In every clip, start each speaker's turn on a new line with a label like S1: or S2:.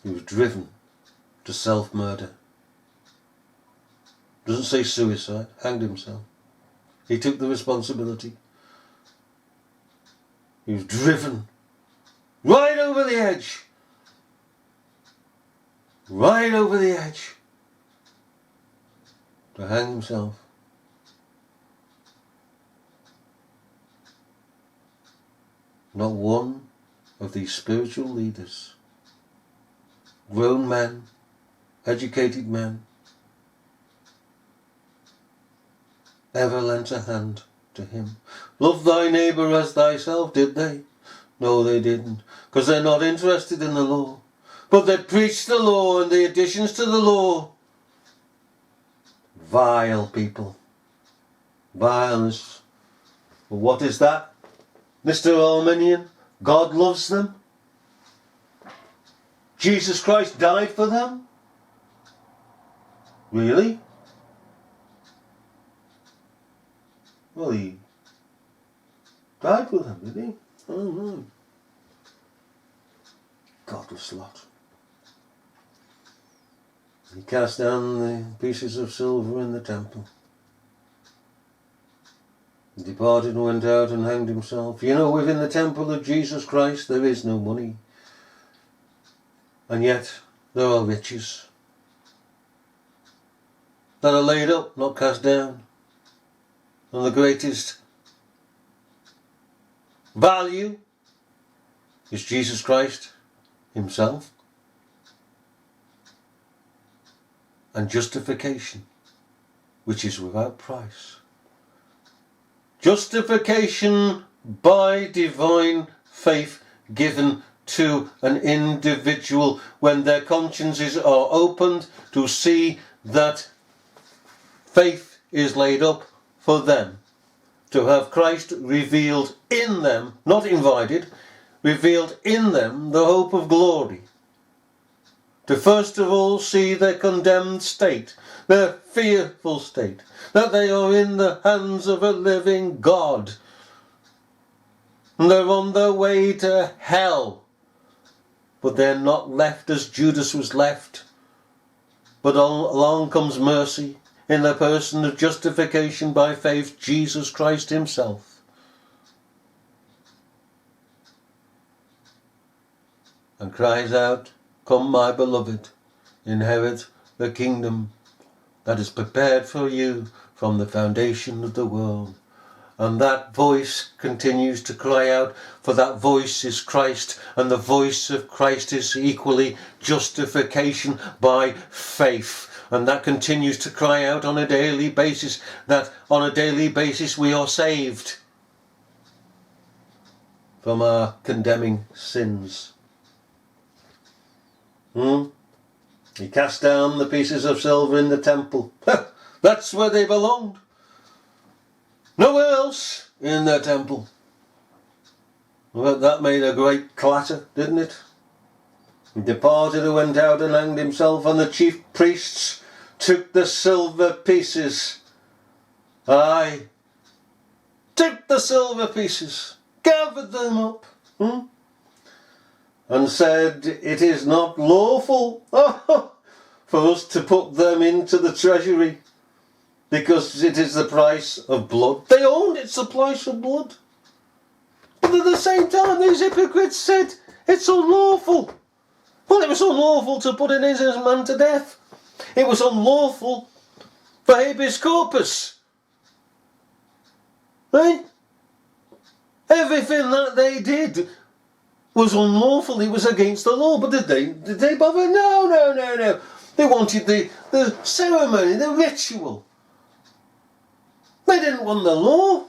S1: He was driven to self-murder. Doesn't say suicide, hanged himself. He took the responsibility. He was driven right over the edge. Right over the edge. To hang himself. Not one of these spiritual leaders, grown men, educated men, ever lent a hand to him. Love thy neighbour as thyself, did they? No, they didn't, because they're not interested in the law. But they preached the law and the additions to the law. Vile people. Vileness. Well, what is that, Mr. Arminian? God loves them. Jesus Christ died for them. Really? Well, he died for them, did he? Oh no. Godless lot. He cast down the pieces of silver in the temple. He departed and went out and hanged himself. You know, within the temple of Jesus Christ there is no money. And yet there are riches that are laid up, not cast down. And the greatest value is Jesus Christ himself. And justification, which is without price. Justification by divine faith given to an individual when their consciences are opened to see that faith is laid up for them. To have Christ revealed in them, not invited, revealed in them the hope of glory. To first of all see their condemned state, their fearful state, that they are in the hands of a living God. And they're on their way to hell. But they're not left as Judas was left. But along comes mercy in the person of justification by faith, Jesus Christ himself. And cries out, "Come, my beloved, inherit the kingdom that is prepared for you from the foundation of the world." And that voice continues to cry out, for that voice is Christ, and the voice of Christ is equally justification by faith. And that continues to cry out on a daily basis, that on a daily basis we are saved from our condemning sins. He cast down the pieces of silver in the temple. That's where they belonged. Nowhere else in the temple. Well, that made a great clatter, didn't it? He departed and went out and hanged himself, and the chief priests took the silver pieces. Aye, took the silver pieces, gathered them up, and said, "It is not lawful for us to put them into the treasury, because it is the price of blood." They owned it's the price of blood. But at the same time, these hypocrites said it's unlawful. Well, it was unlawful to put an innocent man to death. It was unlawful for habeas corpus. Right? Everything that they did was unlawful. It was against the law. But did they bother? No. They wanted the ceremony, the ritual. They didn't want the law.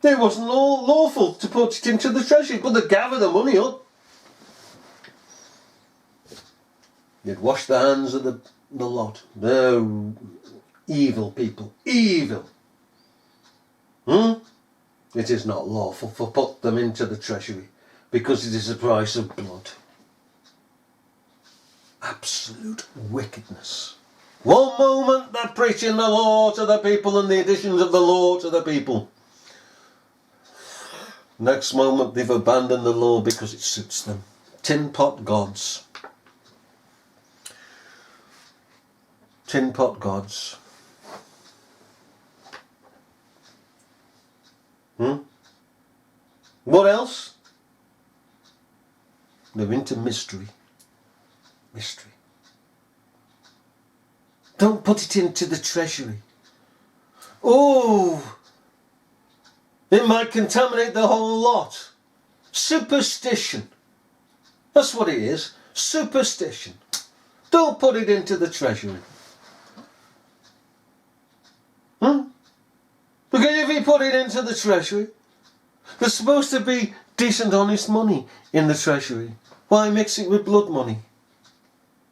S1: It wasn't lawful to put it into the treasury, but they gather the money up. They'd wash the hands of the lot. They're evil people. Evil. It is not lawful to put them into the treasury, because it is the price of blood. Absolute wickedness. One moment they're preaching the law to the people and the additions of the law to the people. Next moment they've abandoned the law because it suits them. Tin pot gods. Tin pot gods. What else? They're into mystery. Mystery. Don't put it into the treasury. Oh, it might contaminate the whole lot. Superstition. That's what it is. Superstition. Don't put it into the treasury. Because if you put it into the treasury, there's supposed to be decent, honest money in the treasury. Why mix it with blood money?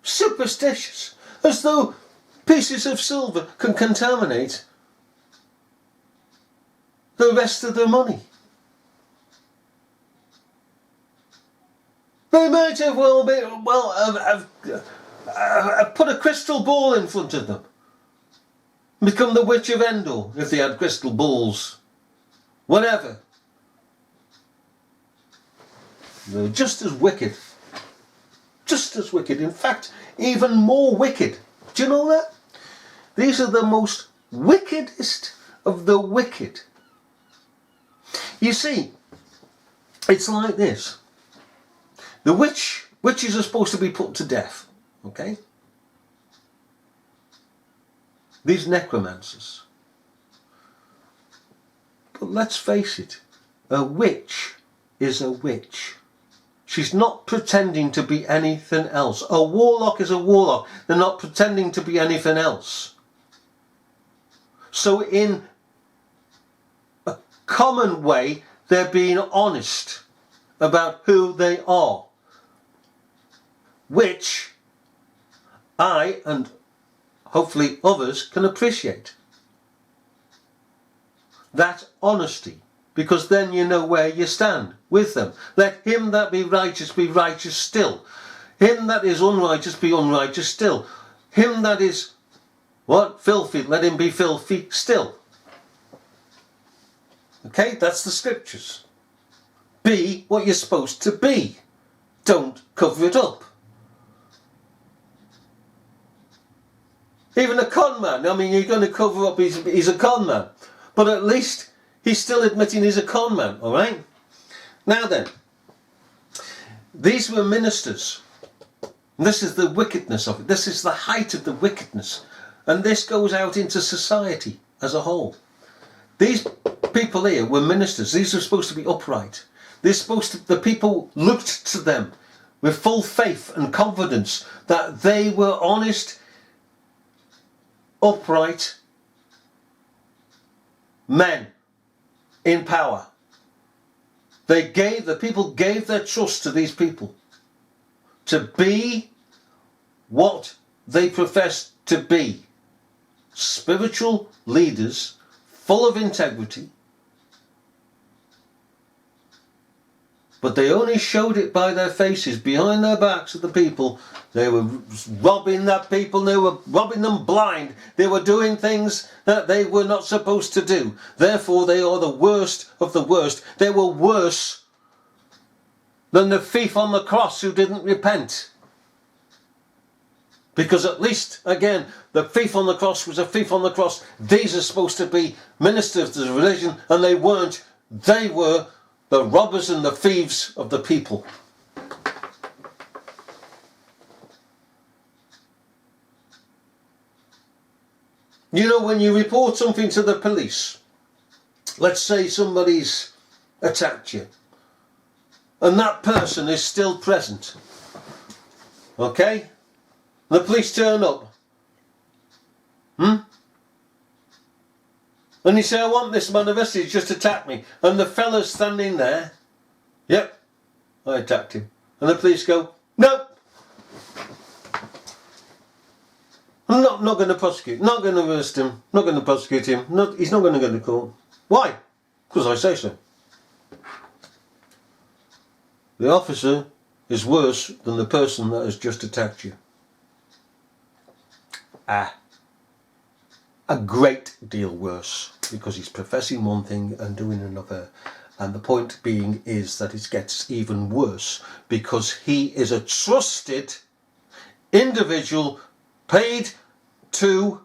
S1: Superstitious. As though pieces of silver can contaminate the rest of the money. They might have put a crystal ball in front of them. Become the Witch of Endor if they had crystal balls. Whatever. They're just as wicked. Just as wicked. In fact, even more wicked. Do you know that? These are the most wickedest of the wicked. You see, it's like this. The witches are supposed to be put to death. Okay? These necromancers. But let's face it, a witch is a witch. She's not pretending to be anything else. A warlock is a warlock. They're not pretending to be anything else. So in a common way, they're being honest about who they are. Which I and hopefully others can appreciate. That honesty. Because then you know where you stand with them. Let him that be righteous still. Him that is unrighteous be unrighteous still. Him that is, filthy, let him be filthy still. Okay, that's the scriptures. Be what you're supposed to be. Don't cover it up. Even a con man, I mean, you're going to cover up he's a con man. But at least he's still admitting he's a con man, alright? Now then, these were ministers. This is the wickedness of it. This is the height of the wickedness. And this goes out into society as a whole. These people here were ministers. These were supposed to be upright. The people looked to them with full faith and confidence that they were honest, upright men in power. The people gave their trust to these people to be what they professed to be. Spiritual leaders, full of integrity. But they only showed it by their faces, behind their backs of the people. They were robbing the people, they were robbing them blind. They were doing things that they were not supposed to do. Therefore, they are the worst of the worst. They were worse than the thief on the cross who didn't repent. Because at least, again, the thief on the cross was a thief on the cross. These are supposed to be ministers of religion, and they weren't. They were the robbers and the thieves of the people. You know, when you report something to the police, let's say somebody's attacked you, and that person is still present, okay? The police turn up. And you say, I want this man arrested, he's just attacked me. And the fella's standing there. Yep, I attacked him. And the police go, no. I'm not going to prosecute, not going to arrest him, not going to prosecute him, he's not going to go to court. Why? Because I say so. The officer is worse than the person that has just attacked you. A great deal worse, because he's professing one thing and doing another, And the point being is that it gets even worse because he is a trusted individual paid to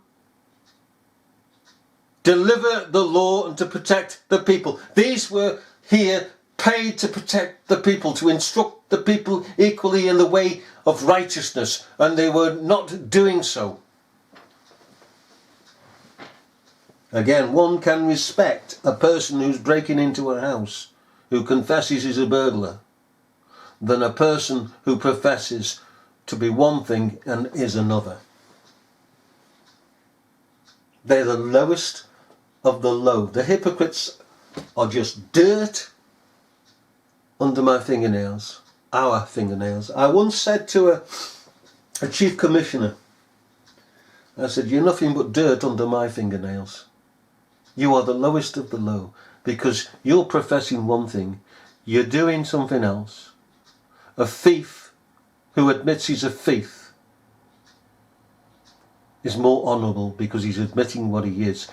S1: deliver the law and to protect the people. These were here paid to protect the people, to instruct the people equally in the way of righteousness, and they were not doing so. Again, one can respect a person who's breaking into a house, who confesses he's a burglar, than a person who professes to be one thing and is another. They're the lowest of the low. The hypocrites are just dirt under my fingernails, our fingernails. I once said to a chief commissioner, I said, you're nothing but dirt under my fingernails. You are the lowest of the low because you're professing one thing, you're doing something else. A thief who admits he's a thief is more honourable because he's admitting what he is.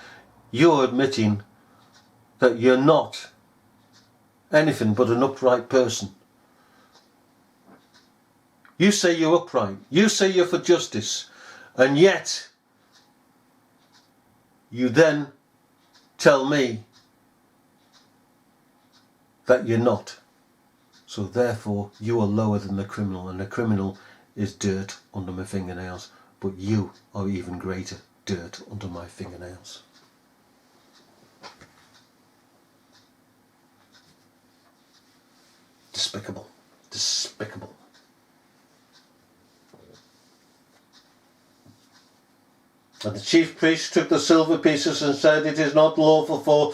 S1: You're admitting that you're not anything but an upright person. You say you're upright, you say you're for justice, and yet you then tell me that you're not. So therefore you are lower than the criminal, and the criminal is dirt under my fingernails, but you are even greater dirt under my fingernails. Despicable. Despicable. And the chief priest took the silver pieces and said, it is not lawful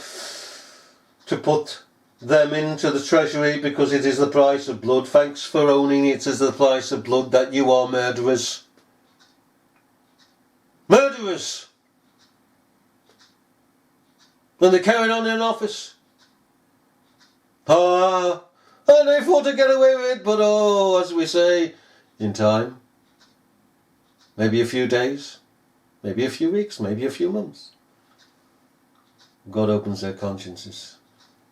S1: to put them into the treasury because it is the price of blood. Thanks for owning it as the price of blood that you are murderers. Murderers! And they carried on in office. And they thought to get away with it, but as we say, in time, maybe a few days, maybe a few weeks, maybe a few months, God opens their consciences,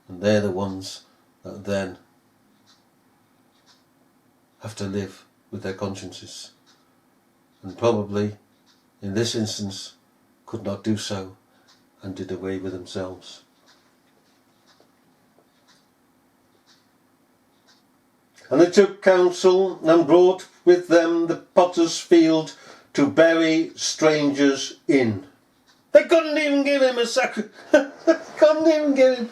S1: and they're the ones that then have to live with their consciences, and probably, in this instance, could not do so, and did away with themselves. And they took counsel and brought with them the potter's field to bury strangers in. They couldn't even give him couldn't even give him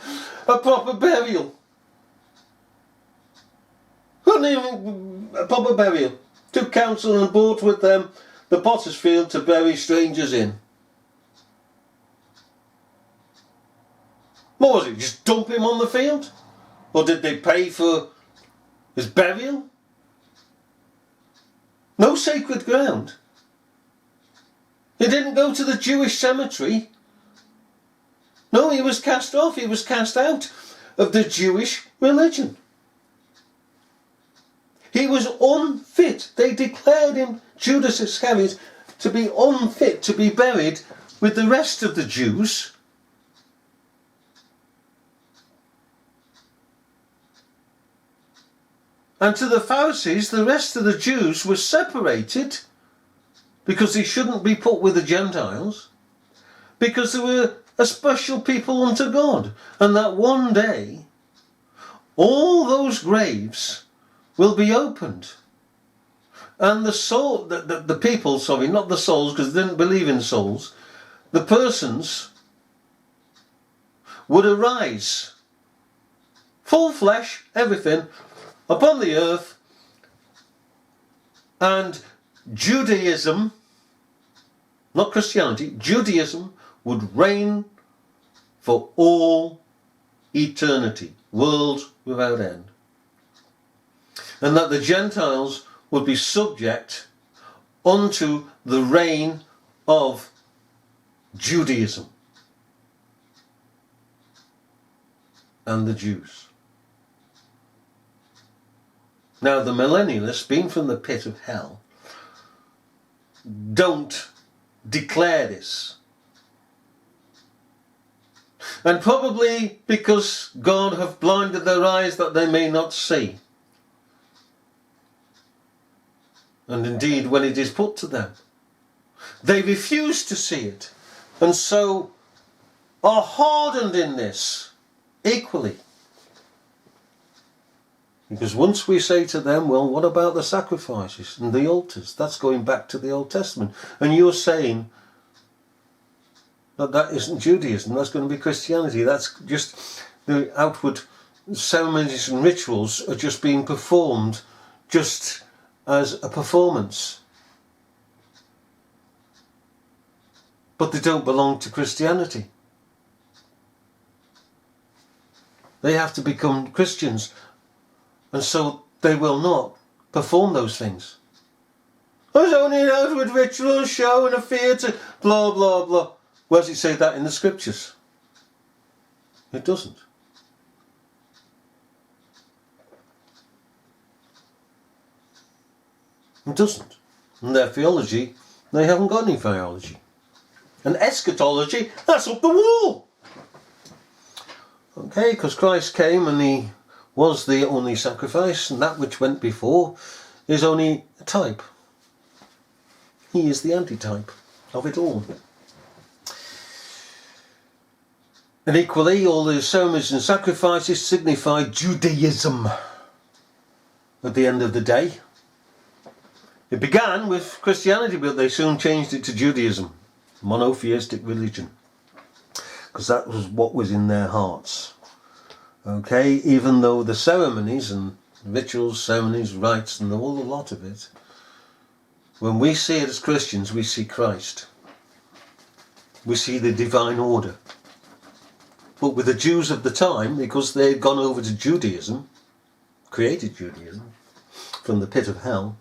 S1: a proper burial. Couldn't even a proper burial. Took counsel and brought with them the potter's field to bury strangers in. What was it? Just dump him on the field? Or did they pay for his burial? No sacred ground. He didn't go to the Jewish cemetery. No, he was cast off. He was cast out of the Jewish religion. He was unfit. They declared him, Judas Iscariot, to be unfit to be buried with the rest of the Jews. And to the Pharisees, the rest of the Jews were separated because they shouldn't be put with the Gentiles, because they were a special people unto God, and that one day all those graves will be opened, and the people, not the souls, because they didn't believe in souls, the persons would arise, full flesh, everything, upon the earth, and Judaism, not Christianity, Judaism would reign for all eternity, world without end. And that the Gentiles would be subject unto the reign of Judaism and the Jews. Now the millennialists, being from the pit of hell, don't declare this. And probably because God have blinded their eyes that they may not see. And indeed, when it is put to them, they refuse to see it, and so are hardened in this equally. Because once we say to them, well, what about the sacrifices and the altars? That's going back to the Old Testament. And you're saying that that isn't Judaism, that's going to be Christianity. That's just the outward ceremonies and rituals are just being performed just as a performance. But they don't belong to Christianity. They have to become Christians, and so they will not perform those things. It's only an outward ritual, show and a theatre, blah blah blah. Where does it say that in the scriptures? It doesn't. It doesn't. And their theology, they haven't got any theology. And eschatology, that's up the wall. Okay, because Christ came and he was the only sacrifice, and that which went before is only a type. He is the antitype of it all. And equally, all the ceremonies and sacrifices signify Judaism at the end of the day. It began with Christianity, but they soon changed it to Judaism, monotheistic religion, because that was what was in their hearts. Okay, even though the ceremonies and rituals, ceremonies, rites, and all a lot of it, when we see it as Christians, we see Christ. We see the divine order. But with the Jews of the time, because they had gone over to Judaism, created Judaism from the pit of hell,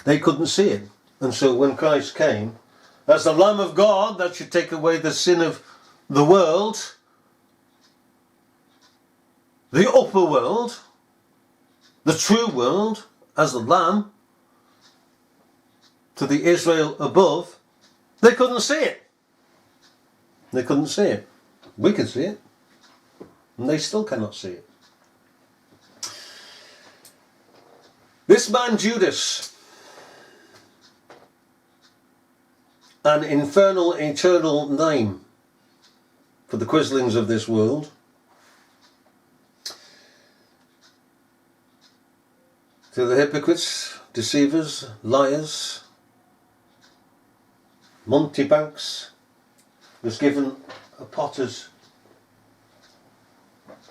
S1: they couldn't see it. And so when Christ came, as the Lamb of God that should take away the sin of the world, the upper world, the true world, as the Lamb, to the Israel above, they couldn't see it. They couldn't see it. We can see it, and they still cannot see it. This man Judas, an infernal, eternal name for the quislings of this world, to the hypocrites, deceivers, liars, mountebanks, was given a potter's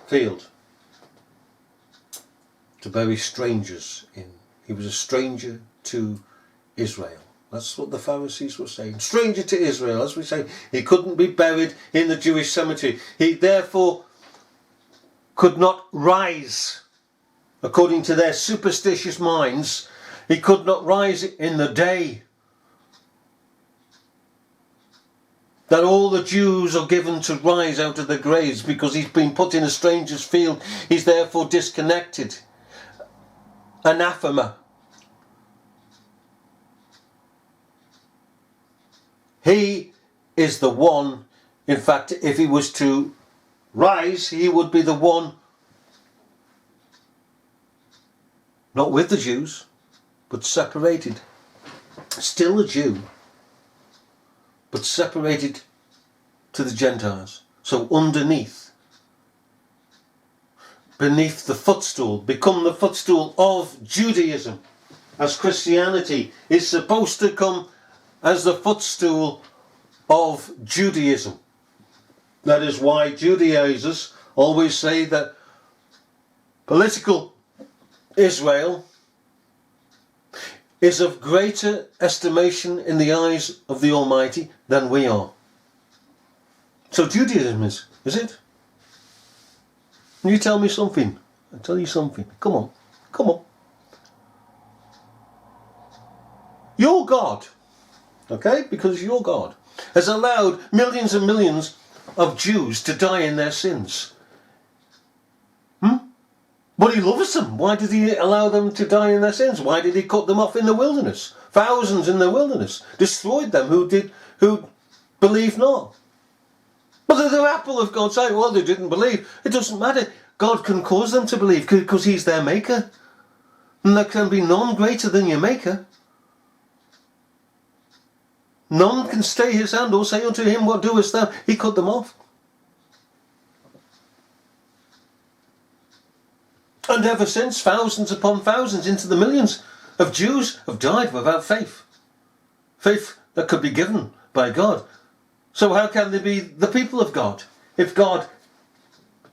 S1: field to bury strangers in. He was a stranger to Israel. That's what the Pharisees were saying. Stranger to Israel, as we say. He couldn't be buried in the Jewish cemetery. He therefore could not rise, according to their superstitious minds. He could not rise in the day that all the Jews are given to rise out of their graves, because he's been put in a stranger's field. He's therefore disconnected. Anathema. He is the one, in fact, if he was to rise, he would be the one, not with the Jews, but separated. Still a Jew, but separated to the Gentiles. So underneath, beneath the footstool, become the footstool of Judaism, as Christianity is supposed to come as the footstool of Judaism. That is why Judaizers always say that political Israel is of greater estimation in the eyes of the Almighty than we are. So Judaism is it? You tell me something. I'll tell you something. Come on. Come on. Your God, okay, because your God has allowed millions and millions of Jews to die in their sins. But he loves them. Why did he allow them to die in their sins? Why did he cut them off in the wilderness? Thousands in the wilderness. Destroyed them who believed not. But they're the apple of God's eye. Well, they didn't believe. It doesn't matter. God can cause them to believe because he's their maker. And there can be none greater than your maker. None can stay his hand or say unto him, what doest thou? He cut them off. And ever since, thousands upon thousands, into the millions of Jews have died without faith. Faith that could be given by God. So how can they be the people of God if God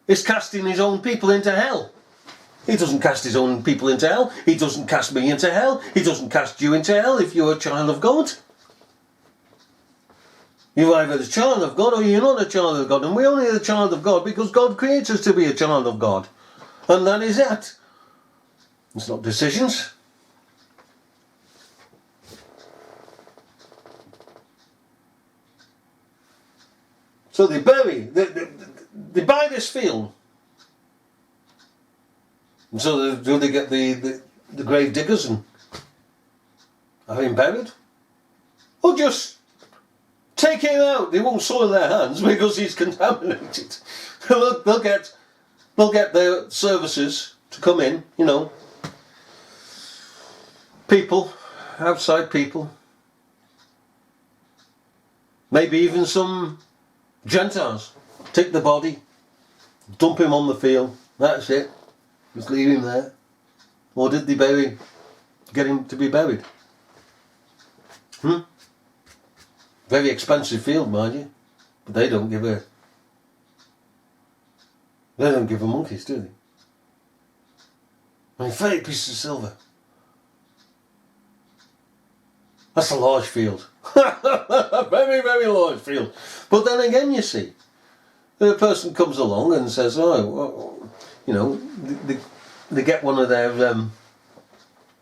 S1: is casting his own people into hell? He doesn't cast his own people into hell. He doesn't cast me into hell. He doesn't cast you into hell if you're a child of God. You're either a child of God or you're not a child of God. And we're only a child of God because God creates us to be a child of God. And that is it. It's not decisions. So they buy this field. And so do they get the grave diggers and have him buried? Or just take him out? They won't soil their hands because he's contaminated. They'll get their services to come in, people, outside people. Maybe even some Gentiles. Take the body, dump him on the field, that's it. Just leave him there. Or did they get him to be buried? Very expensive field, mind you. But they don't give a monkeys, do they? I mean, 30 pieces of silver. That's a large field. A very, very large field. But then again, you see, the person comes along and says, they get one of their